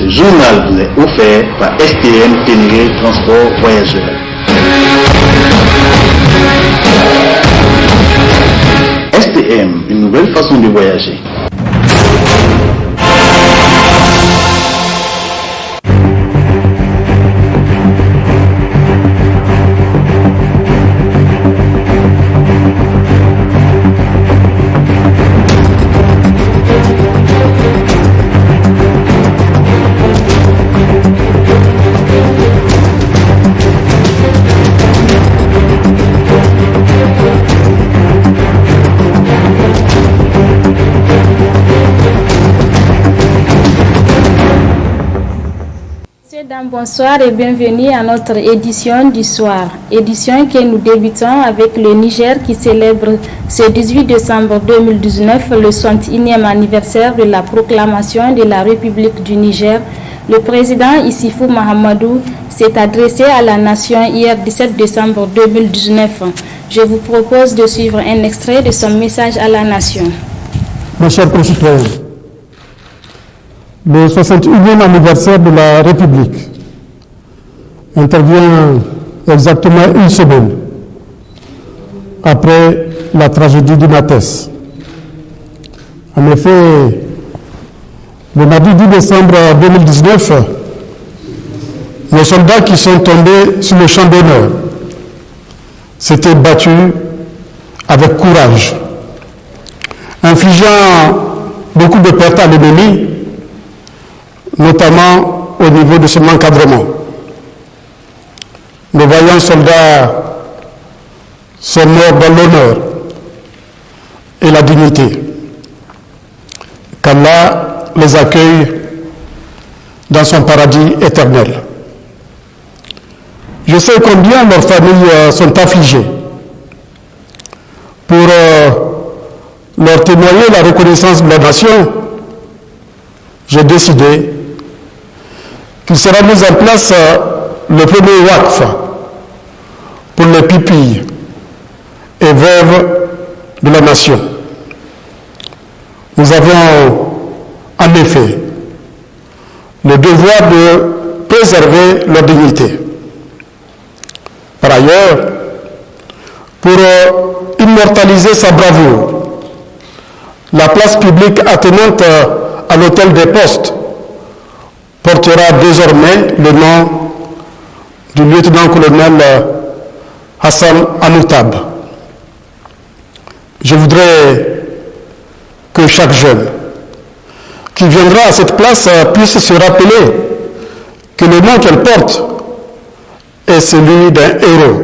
Ce journal vous est offert par STM Ténéré Transport Voyageurs. STM, une nouvelle façon de voyager. Bonsoir et bienvenue à notre édition du soir. Édition que nous débutons avec le Niger qui célèbre ce 18 décembre 2019 le 61e anniversaire de la proclamation de la République du Niger. Le président Issoufou Mahamadou s'est adressé à la nation hier 17 décembre 2019. Je vous propose de suivre un extrait de son message à la nation. Mes chers concitoyens, le 61e anniversaire de la République intervient exactement une semaine après la tragédie du Nates. En effet, le mardi 10 décembre 2019, les soldats qui sont tombés sur le champ d'honneur s'étaient battus avec courage, infligeant beaucoup de pertes à l'ennemi, notamment au niveau de son encadrement. Nos vaillants soldats sont morts dans l'honneur et la dignité. Qu'Allah les accueille dans son paradis éternel. Je sais combien leurs familles sont affligées. Pour leur témoigner la reconnaissance de la nation, j'ai décidé qu'il sera mis en place le premier WACF pour les pupilles et veuves de la nation. Nous avons en effet le devoir de préserver leur dignité. Par ailleurs, pour immortaliser sa bravoure, la place publique attenante à l'hôtel des Postes portera désormais le nom du lieutenant-colonel Hassan Anoutab. Je voudrais que chaque jeune qui viendra à cette place puisse se rappeler que le nom qu'elle porte est celui d'un héros.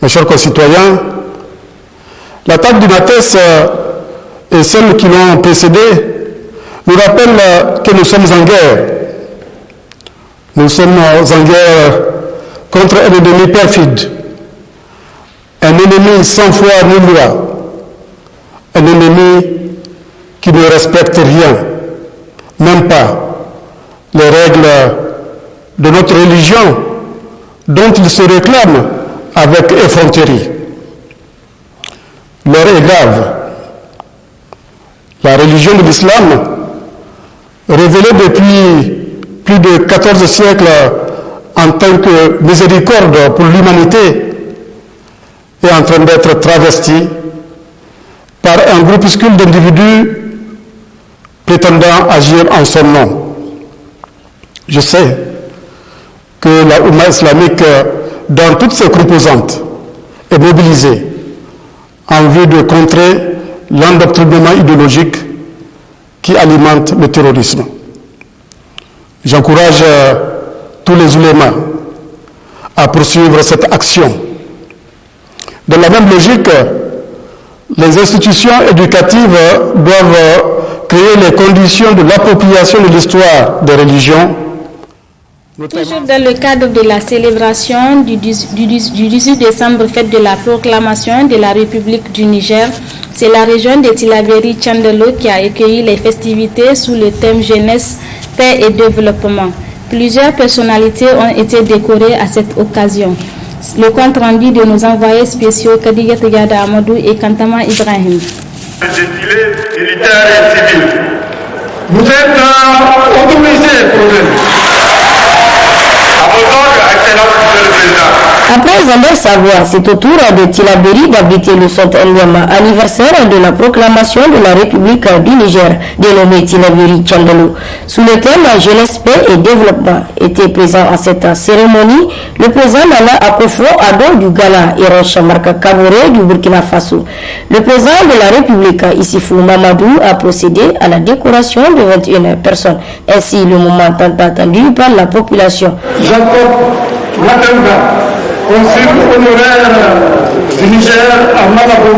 Mes chers concitoyens, l'attaque du Nates et celles qui l'ont précédé nous rappellent que nous sommes en guerre. Nous sommes en guerre contre un ennemi perfide, un ennemi sans foi ni loi, un ennemi qui ne respecte rien, même pas les règles de notre religion dont il se réclame avec effronterie. L'heure est grave. La religion de l'islam, révélée depuis plus de 14 siècles en tant que miséricorde pour l'humanité, est en train d'être travestie par un groupuscule d'individus prétendant agir en son nom. Je sais que la Oumma islamique, dans toutes ses composantes, est mobilisée en vue de contrer l'endoctrinement idéologique qui alimente le terrorisme. J'encourage tous les ulémas à poursuivre cette action. Dans la même logique, les institutions éducatives doivent créer les conditions de l'appropriation de l'histoire des religions. Toujours dans le cadre de la célébration du 18 décembre, fête de la proclamation de la République du Niger, c'est la région de Tillabéri Tchandelo qui a accueilli les festivités sous le thème jeunesse, paix et développement. Plusieurs personnalités ont été décorées à cette occasion. Le compte rendu de nos envoyés spéciaux Kadiga Tegada Amadou et Kantama Ibrahim. Défilé militaire et civil Vous êtes autorisé, Colonel. À vos ordres, Excellence, Monsieur le Président. Après avoir savoir, c'est au tour de Tillabéri d'abriter le centenaire anniversaire de la proclamation de la République du Niger, dénommé Tillabéri Tchandalou. Sous le thème Jeunesse, paix et développement, était présent à cette cérémonie le président Nana Akufo-Addo du Ghana et Roch Marka Kaboré du Burkina Faso. Le président de la République, Issifou Mamadou, a procédé à la décoration de 21 personnes. Ainsi, le moment tant attendu par la population. Consul honoraire du Niger à Malabo,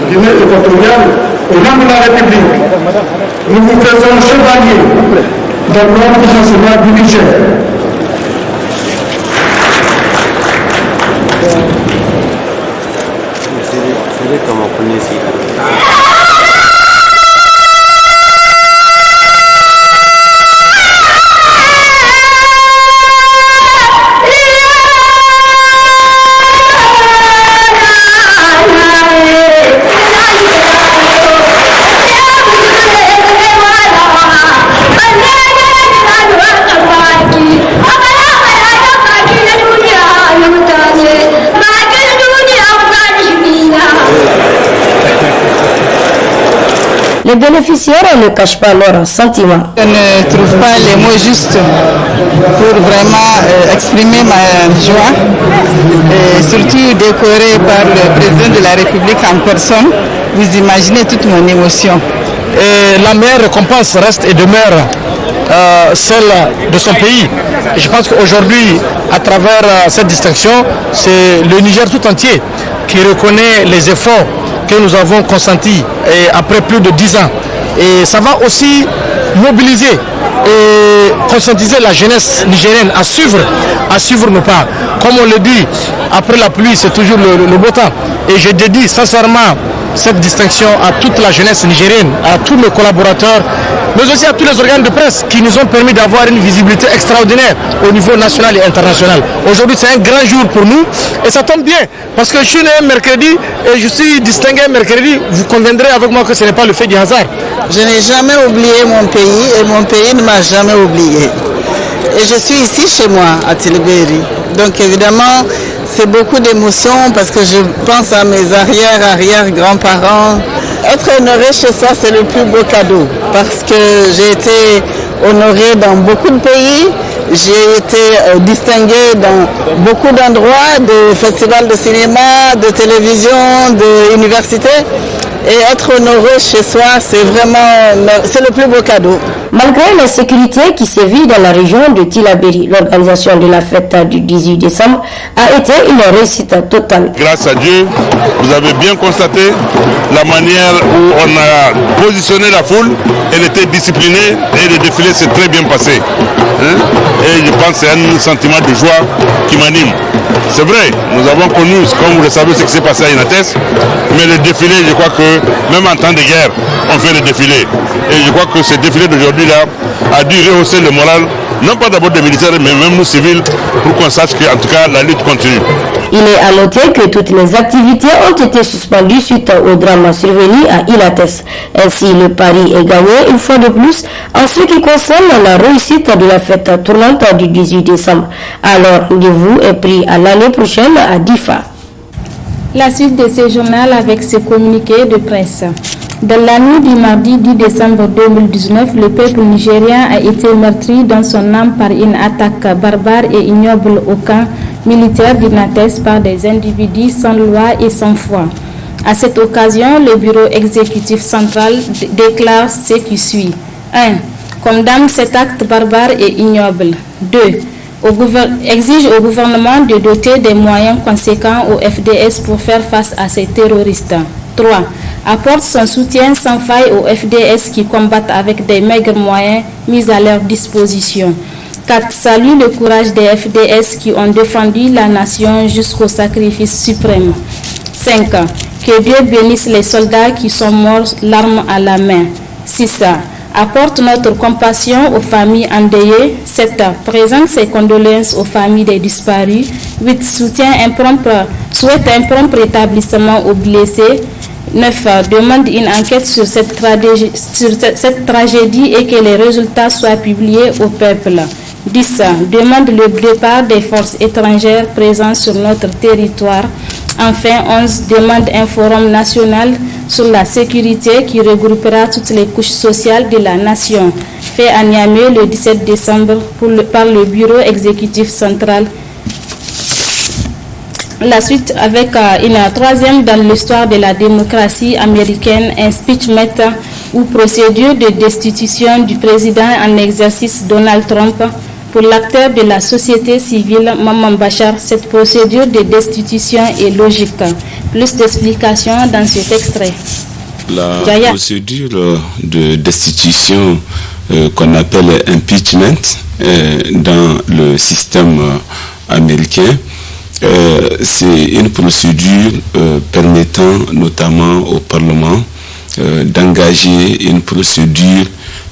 Guinée équatoriale, au nom de la République. Nous vous faisons chevalier dans l'ordre national du Niger. Les bénéficiaires ne cachent pas leurs sentiments. Je ne trouve pas les mots justes pour vraiment exprimer ma joie, et surtout décoré par le président de la République en personne. Vous imaginez toute mon émotion. Et la meilleure récompense reste et demeure celle de son pays. Et je pense qu'aujourd'hui, à travers cette distinction, c'est le Niger tout entier qui reconnaît les efforts que nous avons consentis après plus de 10 ans. Et ça va aussi mobiliser et conscientiser la jeunesse nigérienne à suivre nos pas. Comme on le dit, après la pluie, c'est toujours le beau temps. Et je dédie sincèrement cette distinction à toute la jeunesse nigérienne, à tous mes collaborateurs, mais aussi à tous les organes de presse qui nous ont permis d'avoir une visibilité extraordinaire au niveau national et international. Aujourd'hui, c'est un grand jour pour nous et ça tombe bien parce que je suis né un mercredi et je suis distingué un mercredi. Vous conviendrez avec moi que ce n'est pas le fait du hasard. Je n'ai jamais oublié mon pays et mon pays ne m'a jamais oublié. Et je suis ici chez moi, à Tillabéri. Donc évidemment, c'est beaucoup d'émotions parce que je pense à mes arrière-grands-parents. Être honoré chez soi, c'est le plus beau cadeau parce que j'ai été honoré dans beaucoup de pays. J'ai été distingué dans beaucoup d'endroits, de festivals de cinéma, de télévision, d'universités. Et être honoré chez soi, c'est le plus beau cadeau. Malgré la sécurité qui sévit dans la région de Tillabéri, l'organisation de la fête du 18 décembre a été une réussite totale. Grâce à Dieu, vous avez bien constaté la manière où on a positionné la foule. Elle était disciplinée et le défilé s'est très bien passé. Et je pense que c'est un sentiment de joie qui m'anime. C'est vrai, nous avons connu, comme vous le savez, ce qui s'est passé à Inates, mais le défilé, je crois que même en temps de guerre, on fait le défilé. Et je crois que ce défilé d'aujourd'hui-là a dû rehausser le moral, non pas d'abord des militaires, mais même nous civils, pour qu'on sache qu'en tout cas, la lutte continue. Il est à noter que toutes les activités ont été suspendues suite au drame survenu à Inates. Ainsi, le pari est gagné une fois de plus en ce qui concerne la réussite de la fête tournante du 18 décembre. Alors, rendez-vous est pris à l'année prochaine à Difa. La suite de ce journal avec ce communiqué de presse. Dans la nuit du mardi 10 décembre 2019, le peuple nigérien a été meurtri dans son âme par une attaque barbare et ignoble au camp militaire d'Inates par des individus sans loi et sans foi. À cette occasion, le bureau exécutif central déclare ce qui suit. 1. Condamne cet acte barbare et ignoble. 2. Exige au gouvernement de doter des moyens conséquents au FDS pour faire face à ces terroristes. 3. Apporte son soutien sans faille aux FDS qui combattent avec des maigres moyens mis à leur disposition. 4. Salue le courage des FDS qui ont défendu la nation jusqu'au sacrifice suprême. 5. Que Dieu bénisse les soldats qui sont morts l'arme à la main. 6. Apporte notre compassion aux familles endeuillées. 7. Présente ses condoléances aux familles des disparus. 8. Souhaite un prompt rétablissement aux blessés. 9 demande une enquête sur cette tragédie et que les résultats soient publiés au peuple. 10 demande le départ des forces étrangères présentes sur notre territoire. Enfin, 11 demande un forum national sur la sécurité qui regroupera toutes les couches sociales de la nation. Fait à Niamey le 17 décembre par le Bureau exécutif central. La suite avec une troisième dans l'histoire de la démocratie américaine, impeachment ou procédure de destitution du président en exercice Donald Trump. Pour l'acteur de la société civile, Maman Bachar, cette procédure de destitution est logique. Plus d'explications dans cet extrait. La procédure de destitution qu'on appelle impeachment dans le système américain, c'est une procédure permettant notamment au Parlement d'engager une procédure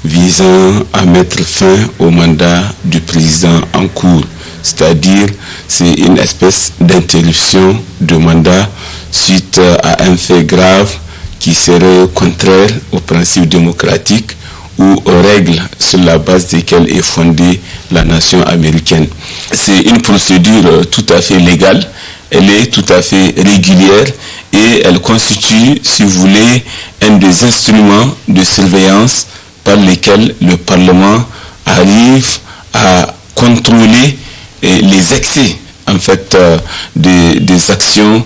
visant à mettre fin au mandat du président en cours. C'est-à-dire, c'est une espèce d'interruption de mandat suite à un fait grave qui serait contraire aux principes démocratiques ou aux règles sur la base desquelles est fondée la nation américaine. C'est une procédure tout à fait légale, elle est tout à fait régulière et elle constitue, si vous voulez, un des instruments de surveillance par lesquels le Parlement arrive à contrôler les excès en fait des actions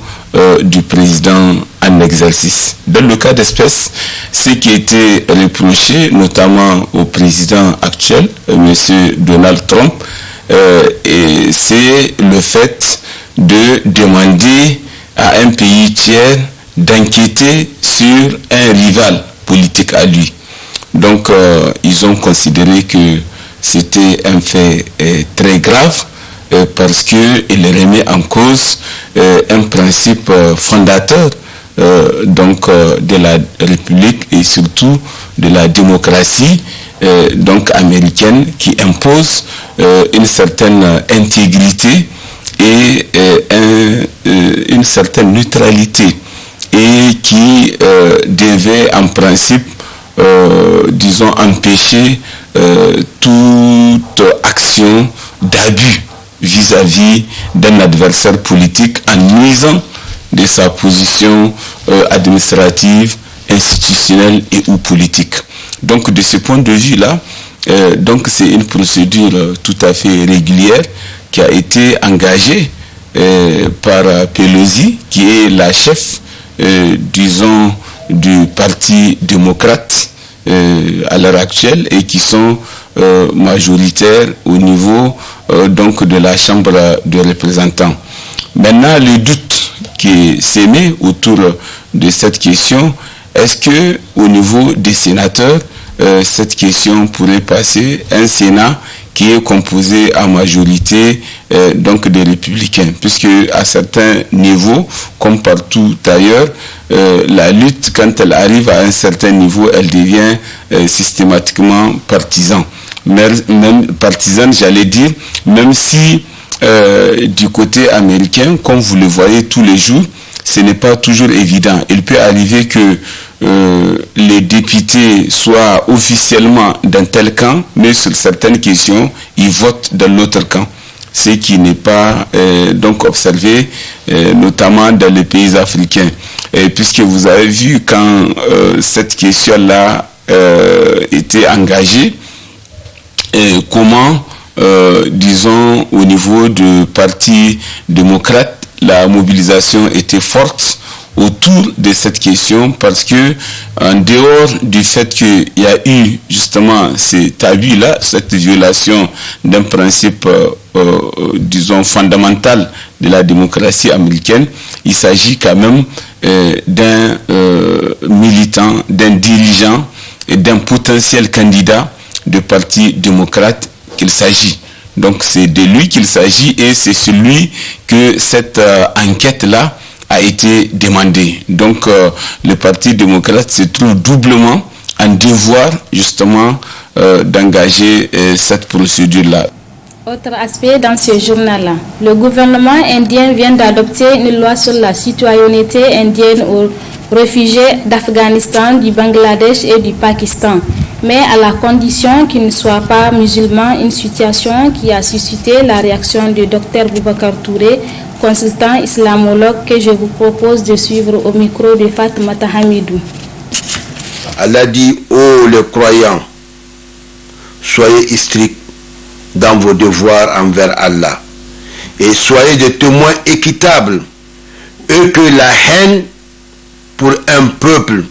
du président en exercice. Dans le cas d'espèce, ce qui a été reproché notamment au président actuel, M. Donald Trump, c'est le fait de demander à un pays tiers d'enquêter sur un rival politique à lui. Donc, ils ont considéré que c'était un fait très grave parce qu'il remet en cause un principe fondateur de la République et surtout de la démocratie américaine qui impose une certaine intégrité et une certaine neutralité et qui devait en principe empêcher toute action d'abus vis-à-vis d'un adversaire politique en nuisant de sa position administrative, institutionnelle et ou politique. Donc de ce point de vue-là, c'est une procédure tout à fait régulière qui a été engagée par Pelosi, qui est la chef, du Parti démocrate à l'heure actuelle et qui sont majoritaires au niveau de la Chambre des représentants. Maintenant, le doute qui est sémé autour de cette question, est-ce que au niveau des sénateurs, cette question pourrait passer, un Sénat qui est composé en majorité des républicains, puisque à certains niveaux, comme partout ailleurs, la lutte, quand elle arrive à un certain niveau, elle devient systématiquement partisane, j'allais dire, même si du côté américain, comme vous le voyez tous les jours, ce n'est pas toujours évident. Il peut arriver que les députés soient officiellement dans tel camp, mais sur certaines questions, ils votent dans l'autre camp. Ce qui n'est pas observé, notamment dans les pays africains. Puisque vous avez vu quand cette question-là était engagée, comment, au niveau du Parti démocrate, la mobilisation était forte autour de cette question parce que en dehors du fait qu'il y a eu justement cet abus-là, cette violation d'un principe fondamental de la démocratie américaine, il s'agit quand même d'un militant, d'un dirigeant et d'un potentiel candidat du Parti démocrate qu'il s'agit. Donc c'est de lui qu'il s'agit et c'est celui que cette enquête-là a été demandée. Donc le Parti démocrate se trouve doublement en devoir justement d'engager cette procédure-là. Autre aspect dans ce journal, le gouvernement indien vient d'adopter une loi sur la citoyenneté indienne aux réfugiés d'Afghanistan, du Bangladesh et du Pakistan, mais à la condition qu'ils ne soient pas musulmans, une situation qui a suscité la réaction du Dr Boubacar Touré, consultant islamologue, que je vous propose de suivre au micro de Fatoumata Hamidou. Allah dit: ô les croyants, soyez stricts dans vos devoirs envers Allah et soyez des témoins équitables, et que la haine pour un peuple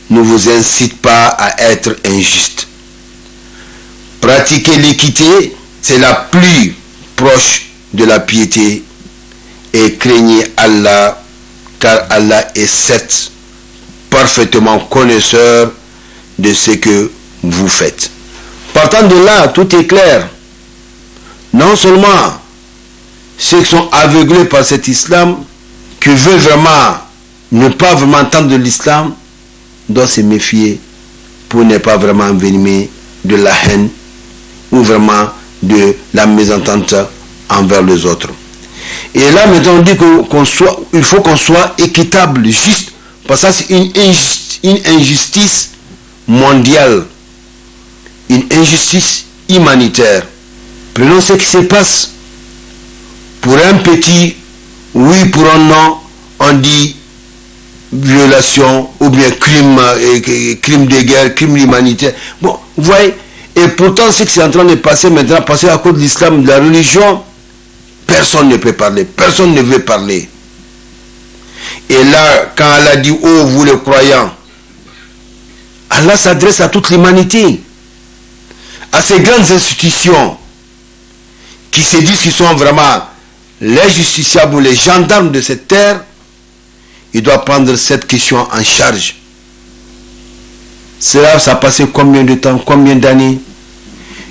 ne vous incite pas à être injuste. Pratiquer l'équité, c'est la plus proche de la piété, et craignez Allah, car Allah est certes parfaitement connaisseur de ce que vous faites. Partant de là, tout est clair. Non seulement ceux qui sont aveuglés par cet islam, qui veulent vraiment ne pas vraiment entendre de l'islam, doivent se méfier pour ne pas vraiment envenimer de la haine ou vraiment de la mésentente envers les autres. Et là, maintenant, on dit qu'il faut qu'on soit équitable, juste, parce que ça, c'est une injustice mondiale, une injustice humanitaire. Prenons ce qui se passe. Pour un petit oui, pour un non, on dit violation ou bien crime de guerre, crime humanitaire. Bon, vous voyez, et pourtant ce qui est en train de passer maintenant, passer à cause de l'islam, de la religion, personne ne peut parler, personne ne veut parler. Et là, quand Allah dit: oh, vous les croyants, Allah s'adresse à toute l'humanité, à ces grandes institutions qui se disent qu'ils sont vraiment les justiciables ou les gendarmes de cette terre. Il doit prendre cette question en charge. Ça a passé combien de temps, combien d'années?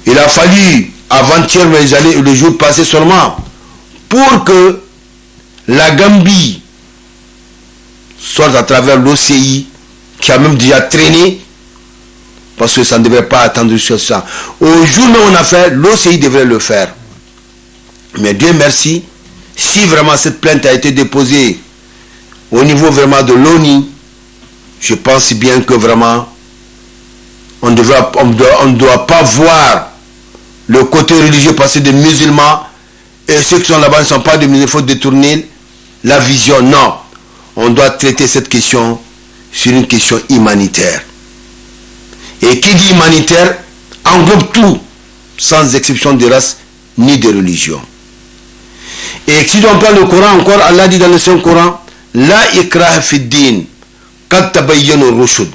Il a fallu avant-hier, mais le jour passé seulement, pour que la Gambie sorte à travers l'OCI, qui a même déjà traîné, parce que ça ne devrait pas attendre sur ça. Au jour où on a fait, l'OCI devrait le faire. Mais Dieu merci, si vraiment cette plainte a été déposée au niveau vraiment de l'ONU, je pense bien que vraiment on ne doit pas voir le côté religieux passer des musulmans, et ceux qui sont là-bas ne sont pas des musulmans, il faut détourner la vision. Non, on doit traiter cette question sur une question humanitaire. Et qui dit humanitaire englobe tout, sans exception de race ni de religion. Et si on parle le Coran encore, Allah dit dans le Saint-Coran: La ikraha fid din, qad tabayyana ar-rushd.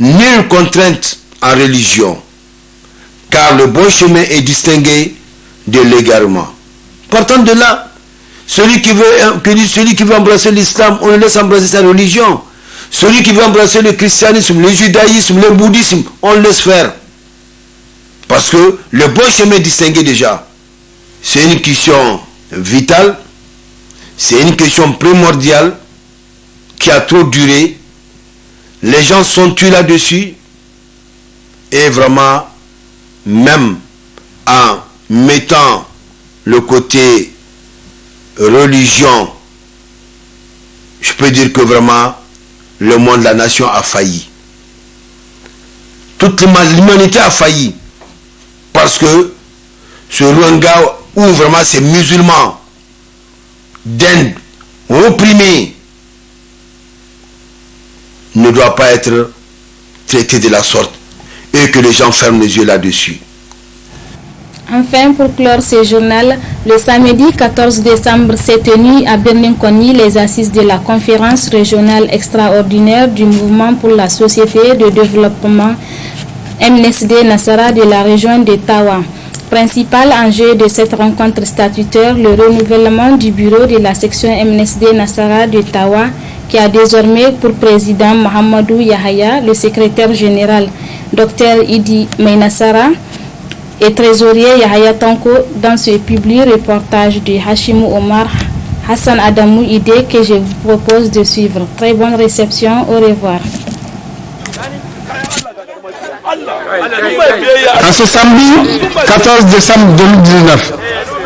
Nulle contrainte en religion, car le bon chemin est distingué de l'égarement. Partant de là, celui qui veut embrasser l'islam, on le laisse embrasser sa religion. Celui qui veut embrasser le christianisme, le judaïsme, le bouddhisme, on le laisse faire. Parce que le bon chemin est distingué déjà. C'est une question vitale, c'est une question primordiale qui a trop duré. Les gens sont tués là-dessus, et vraiment, même en mettant le côté religion, je peux dire que vraiment le monde, la nation a failli. Toute l'humanité a failli, parce que ce Rwanda, où vraiment ces musulmans d'Inde opprimés, ne doit pas être traité de la sorte, et que les gens ferment les yeux là-dessus. Enfin, pour clore ce journal, le samedi 14 décembre s'est tenu à Berlin-Conny les assises de la conférence régionale extraordinaire du mouvement pour la société de développement MNSD Nassara de la région de Tawa. Principal enjeu de cette rencontre statutaire, le renouvellement du bureau de la section MNSD Nassara de Tawa, qui a désormais pour président Mohamedou Yahaya, le secrétaire général Dr Idi Meinassara et trésorier Yahaya Tanko. Dans ce public reportage de Hashimou Omar, Hassan Adamou Ide, que je vous propose de suivre. Très bonne réception, au revoir. En ce samedi 14 décembre 2019,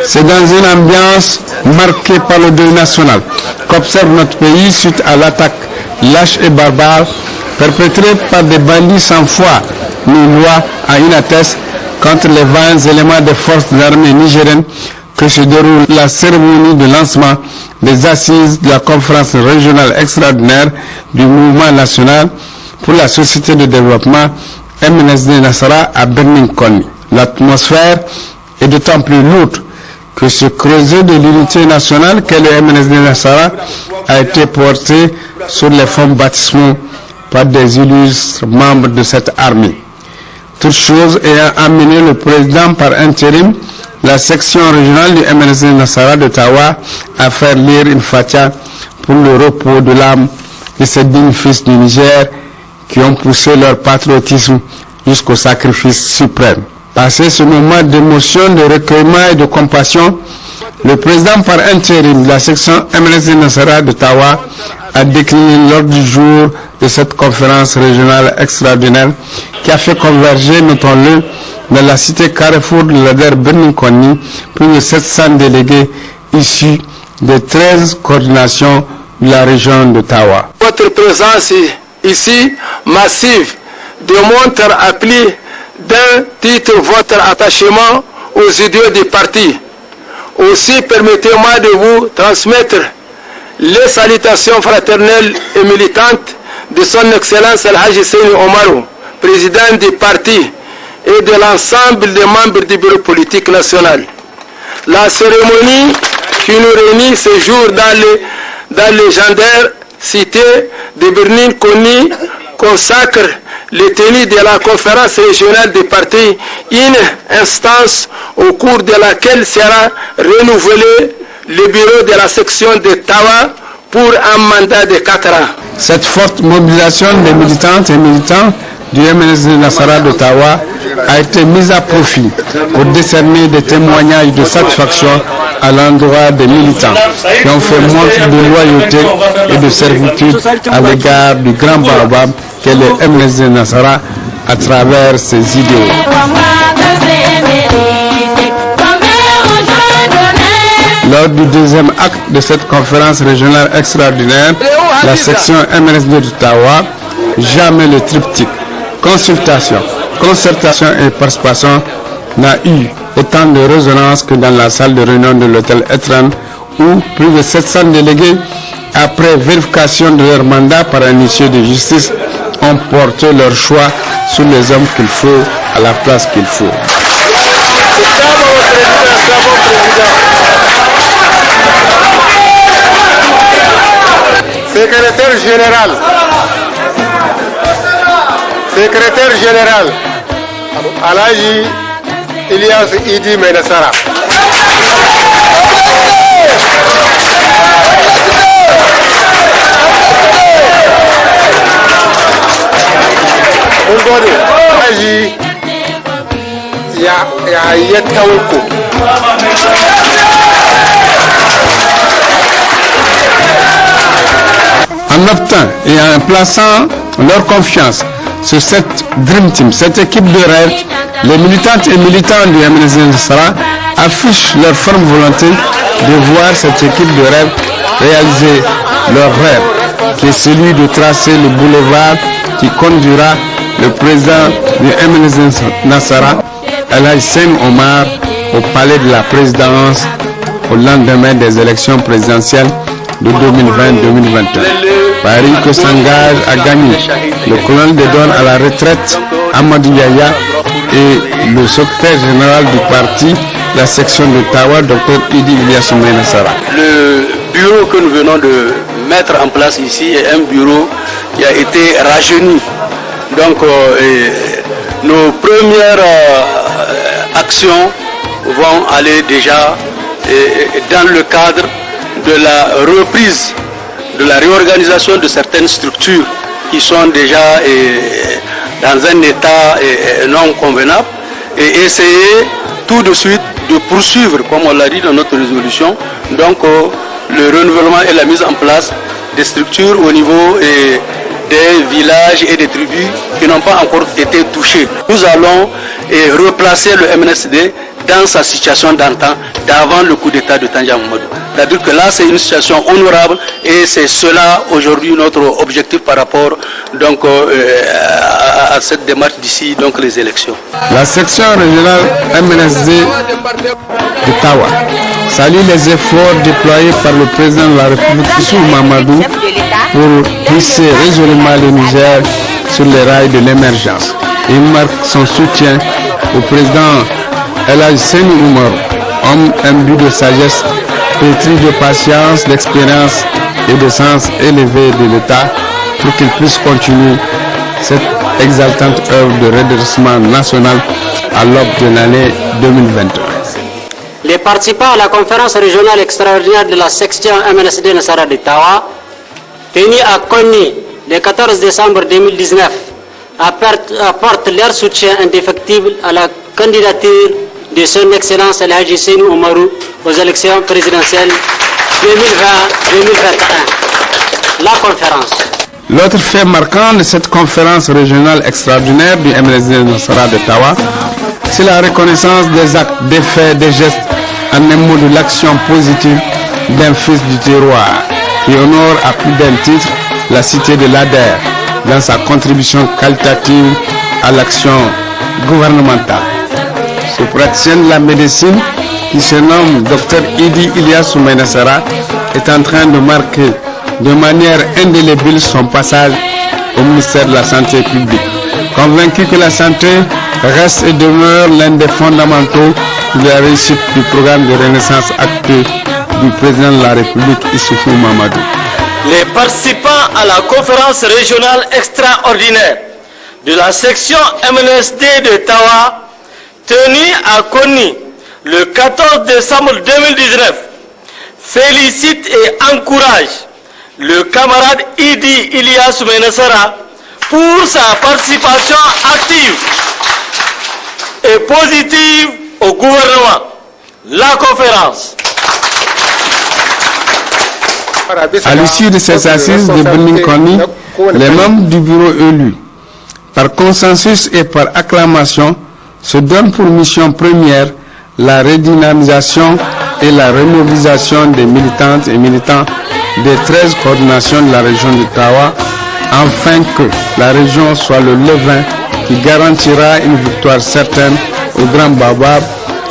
c'est dans une ambiance marquée par le deuil national qu'observe notre pays suite à l'attaque lâche et barbare perpétrée par des bandits sans foi ni loi à Inates contre les vaillants éléments des forces armées nigériennes que se déroule la cérémonie de lancement des assises de la conférence régionale extraordinaire du mouvement national pour la société de développement MNSD Nassara à Birnin-Konni. L'atmosphère est d'autant plus lourde que ce creuset de l'unité nationale qu'est le MNSD Nassara a été porté sur les fonds baptismaux par des illustres membres de cette armée. Toute chose ayant amené le président par intérim, la section régionale du MNSD Nassara de Tawa à faire lire une fatia pour le repos de l'âme de ces dignes fils du Niger qui ont poussé leur patriotisme jusqu'au sacrifice suprême. Passé ce moment d'émotion, de recueillement et de compassion, le président par intérim de la section MNSD Nassara de Tawa a décliné l'ordre du jour de cette conférence régionale extraordinaire qui a fait converger, notons-le, dans la cité Carrefour de l'Ader Birnin-Konni, plus de 700 délégués issus des 13 coordinations de la région de Tawa. Votre présence ici, massive, démontre à plus d'un titre votre attachement aux idéaux du parti. Aussi, permettez-moi de vous transmettre les salutations fraternelles et militantes de son Excellence Al-Haji Seyni Omarou, président du parti, et de l'ensemble des membres du bureau politique national. La cérémonie qui nous réunit ce jour dans la légendaire cité de Birnin-Konni consacre les tenues de la conférence régionale des partis, une instance au cours de laquelle sera renouvelé le bureau de la section de Tawa pour un mandat de 4 ans. Cette forte mobilisation des militantes et militants du MNSD Nassara de Tawa a été mise à profit pour décerner des témoignages de satisfaction à l'endroit des militants qui ont fait montre de loyauté et de servitude à l'égard du grand baobab qu'est le MNSD Nassara à travers ses idéaux. Lors du deuxième acte de cette conférence régionale extraordinaire, la section MNSD de Tawa, jamais le triptyque consultation, concertation et participation n'a eu autant de résonance que dans la salle de réunion de l'hôtel Etran où plus de 700 délégués, après vérification de leur mandat par un huissier de justice, ont porté leur choix sur les hommes qu'il faut à la place qu'il faut. Secrétaire général, Alhaji Ilyas Idi Menassara. Alhaji Yatawko. En optant et en plaçant leur confiance sur cette Dream Team, cette équipe de rêve, les militantes et militants du MNSD Nassara affichent leur ferme volonté de voir cette équipe de rêve réaliser leur rêve, qui est celui de tracer le boulevard qui conduira le président du MNSD Nassara, Al-Haji Seyni Omar, au palais de la présidence au lendemain des élections présidentielles de 2020-2021. Paris que s'engage à gagner le colonel de Don à la retraite, Amadou Yaya, et le secrétaire général du parti, la section de Tawa, Dr Idi Ilyas Menassara. Le bureau que nous venons de mettre en place ici est un bureau qui a été rajeuni. Donc nos premières actions vont aller déjà dans le cadre de la reprise, de la réorganisation de certaines structures qui sont déjà dans un état non convenable et essayer tout de suite de poursuivre, comme on l'a dit dans notre résolution, donc le renouvellement et la mise en place des structures au niveau des villages et des tribus qui n'ont pas encore été touchés. Nous allons replacer le MNSD dans sa situation d'antan, d'avant le coup d'État de Tandja Mamadou. C'est-à-dire que là, c'est une situation honorable et c'est cela aujourd'hui notre objectif par rapport donc, à cette démarche d'ici donc les élections. La section régionale MNSD de Tawa salue les efforts déployés par le président de la République Issou Mamadou pour hisser résolument le Niger sur les rails de l'émergence. Il marque son soutien au président El Hadji Seni Oumarou, homme imbu de sagesse, pétri de patience, d'expérience et de sens élevé de l'État pour qu'il puisse continuer cette exaltante œuvre de redressement national à l'aube de l'année 2021. Les participants à la conférence régionale extraordinaire de la section MNSD Nassara de Tawa, tenue à Konni le 14 décembre 2019, apportent leur soutien indéfectible à la candidature de son Excellence El Hadji Seni Oumarou aux élections présidentielles 2020-2021. La conférence. L'autre fait marquant de cette conférence régionale extraordinaire du MNSD Nassara de Tawa, c'est la reconnaissance des actes, des faits, des gestes, en un mot de l'action positive d'un fils du terroir qui honore à plus d'un titre la cité de l'Ader dans sa contribution qualitative à l'action gouvernementale. Ce praticien de la médecine, qui se nomme Dr Idi Ilyas Menassara, est en train de marquer de manière indélébile son passage au ministère de la Santé publique. Convaincu que la santé reste et demeure l'un des fondamentaux de la réussite du programme de renaissance acté du président de la République Issoufou Mamadou. Les participants à la conférence régionale extraordinaire de la section MNSD de Tawa, tenue à Konni le 14 décembre 2019, félicite et encourage le camarade Idi Ilyas Menassara pour sa participation active et positive au gouvernement. La conférence. À l'issue de ces assises de Benin-Konni, les membres du bureau élus, par consensus et par acclamation, se donnent pour mission première la redynamisation et la remobilisation des militantes et militants des 13 coordinations de la région de Tawa, afin que la région soit le levain qui garantira une victoire certaine au Grand Babab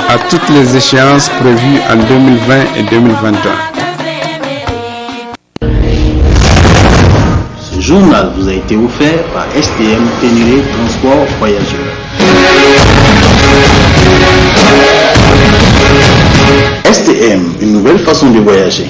à toutes les échéances prévues en 2020 et 2021. Ce journal vous a été offert par STM Ténéré Transport Voyageurs. STM, une nouvelle façon de voyager.